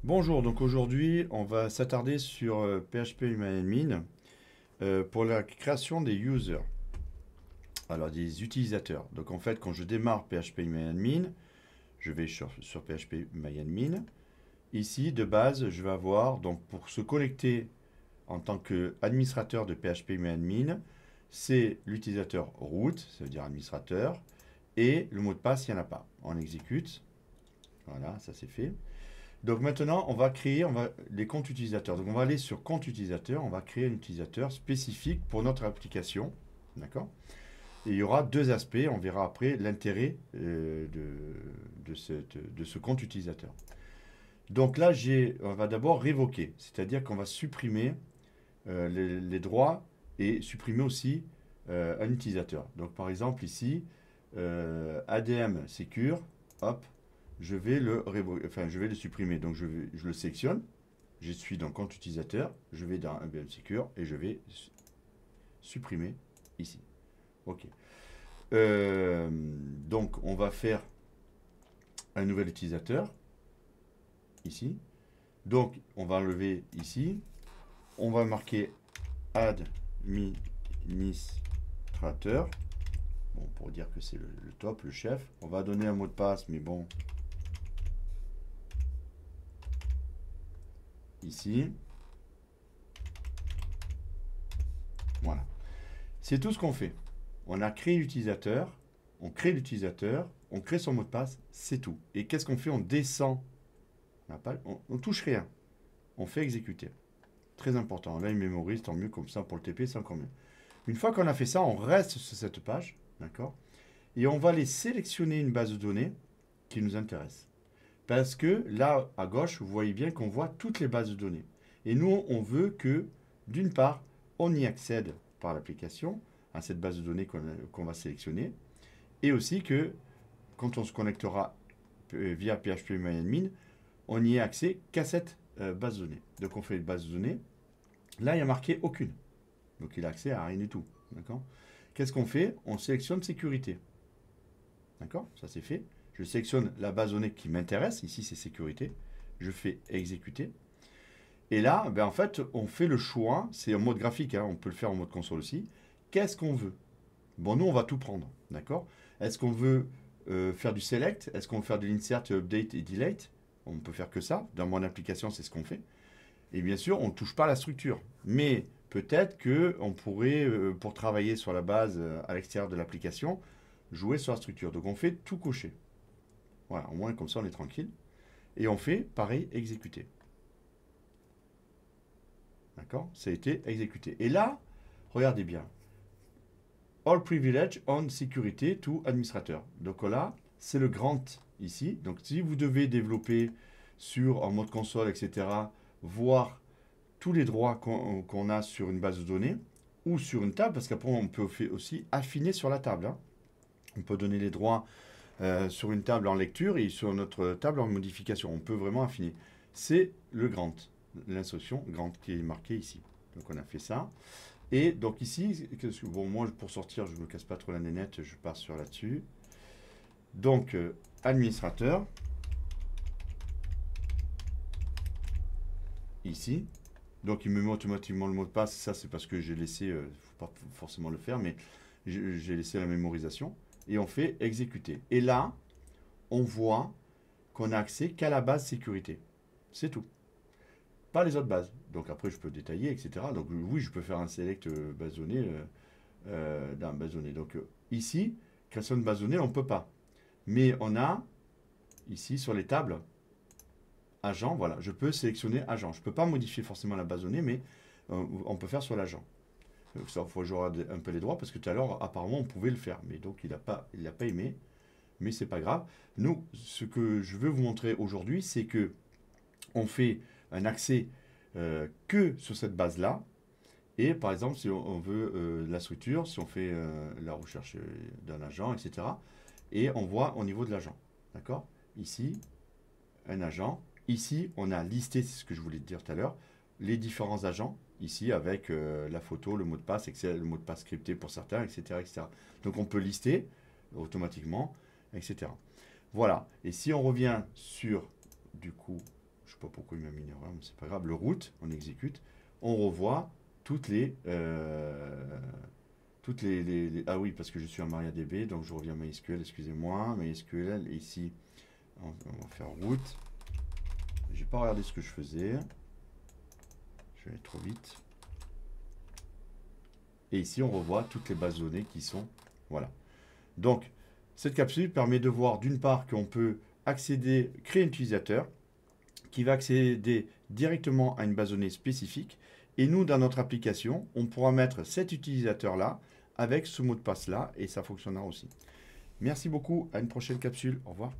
Bonjour, donc aujourd'hui on va s'attarder sur PHP-admin pour la création des users, alors des utilisateurs. Donc en fait quand je démarre PHP-admin, je vais sur PHP-admin. Ici de base je vais avoir, donc pour se connecter en tant qu'administrateur de PHP-admin, c'est l'utilisateur root, ça veut dire administrateur, et le mot de passe il n'y en a pas. On exécute, voilà ça c'est fait. Donc maintenant, on va créer les comptes utilisateurs. Donc on va aller sur compte utilisateur, on va créer un utilisateur spécifique pour notre application. D'accord? Et il y aura deux aspects, on verra après l'intérêt de ce compte utilisateur. Donc là, on va d'abord révoquer, c'est-à-dire qu'on va supprimer les droits et supprimer aussi un utilisateur. Donc par exemple ici, ADM Secure, hop, je vais le supprimer. Donc je le sélectionne, je suis dans compte utilisateur, je vais dans ADM Secure et je vais supprimer ici. Ok. Donc on va faire un nouvel utilisateur ici. Donc on va enlever ici. On va marquer administrateur. Bon, pour dire que c'est le top, le chef. On va donner un mot de passe, mais bon. Ici. Voilà. C'est tout ce qu'on fait. On a créé l'utilisateur, on crée l'utilisateur, on crée son mot de passe, c'est tout. Et qu'est-ce qu'on fait? On descend. On touche rien. On fait exécuter. Très important. Là, il mémorise, tant mieux, comme ça, pour le TP, c'est encore mieux. Une fois qu'on a fait ça, on reste sur cette page, d'accord? Et on va aller sélectionner une base de données qui nous intéresse. Parce que là, à gauche, vous voyez bien qu'on voit toutes les bases de données. Et nous, on veut que, d'une part, on y accède par l'application à cette base de données qu'on va sélectionner. Et aussi que, quand on se connectera via PHP-admin, on n'y ait accès qu'à cette base de données. Donc on fait une base de données. Là, il n'y a marqué aucune. Donc il a accès à rien du tout. D'accord? Qu'est-ce qu'on fait? On sélectionne sécurité. D'accord? Ça c'est fait. Je sélectionne la base de données qui m'intéresse. Ici, c'est sécurité. Je fais exécuter. Et là, ben, en fait, on fait le choix. C'est en mode graphique, hein, on peut le faire en mode console aussi. Qu'est-ce qu'on veut? Bon, nous, on va tout prendre. D'accord? Est-ce qu'on veut faire du select? Est-ce qu'on veut faire de l'insert, update et delete? On ne peut faire que ça. Dans mon application, c'est ce qu'on fait. Et bien sûr, on ne touche pas à la structure. Mais peut-être qu'on pourrait, pour travailler sur la base à l'extérieur de l'application, jouer sur la structure. Donc on fait tout cocher. Voilà, au moins comme ça on est tranquille. Et on fait pareil, exécuter. D'accord? Ça a été exécuté. Et là, regardez bien. All privilege on sécurité to administrateur. Donc là, c'est le grant ici. Donc si vous devez développer sur en mode console, etc., voir tous les droits qu'on a sur une base de données ou sur une table, parce qu'après on peut aussi affiner sur la table, hein. On peut donner les droits sur une table en lecture et sur notre table en modification. On peut vraiment affiner. C'est le grant, l'instruction grant qui est marquée ici. Donc on a fait ça. Et donc ici, bon, moi pour sortir, je ne me casse pas trop la nénette, je pars sur là-dessus. Donc administrateur, ici. Donc il me met automatiquement le mot de passe. Ça c'est parce que j'ai laissé, il ne faut pas forcément le faire, mais j'ai laissé la mémorisation. Et on fait exécuter. Et là, on voit qu'on n'a accès qu'à la base sécurité. C'est tout. Pas les autres bases. Donc après, je peux détailler, etc. Donc oui, je peux faire un select base donnée dans base donnée. Donc ici, création de base donnée, on ne peut pas. Mais on a ici sur les tables agent, voilà, je peux sélectionner agent. Je ne peux pas modifier forcément la base donnée, mais on peut faire sur l'agent. Donc ça, il faut jouer un peu les droits parce que tout à l'heure, apparemment, on pouvait le faire. Mais donc, il n'a pas aimé. Mais c'est pas grave. Nous, ce que je veux vous montrer aujourd'hui, c'est que on fait un accès que sur cette base-là. Et par exemple, si on veut la structure, si on fait la recherche d'un agent, etc. Et on voit au niveau de l'agent. D'accord? Ici, un agent. Ici, on a listé, c'est ce que je voulais te dire tout à l'heure, les différents agents. Ici, avec la photo, le mot de passe, le mot de passe scripté pour certains, etc., etc. Donc on peut lister automatiquement, etc. Voilà. Et si on revient sur, du coup, sais pas pourquoi il m'a mis une erreur, mais c'est pas grave. Le root, on exécute. On revoit toutes les... Ah oui, parce que je suis en MariaDB, donc je reviens à MySQL, excusez-moi. MySQL, et ici, on va faire root. J'ai pas regardé ce que je faisais. Je vais aller trop vite. Et ici, on revoit toutes les bases de données qui sont... Voilà. Donc, cette capsule permet de voir d'une part qu'on peut accéder, créer un utilisateur qui va accéder directement à une base de données spécifique. Et nous, dans notre application, on pourra mettre cet utilisateur-là avec ce mot de passe-là et ça fonctionnera aussi. Merci beaucoup. À une prochaine capsule. Au revoir.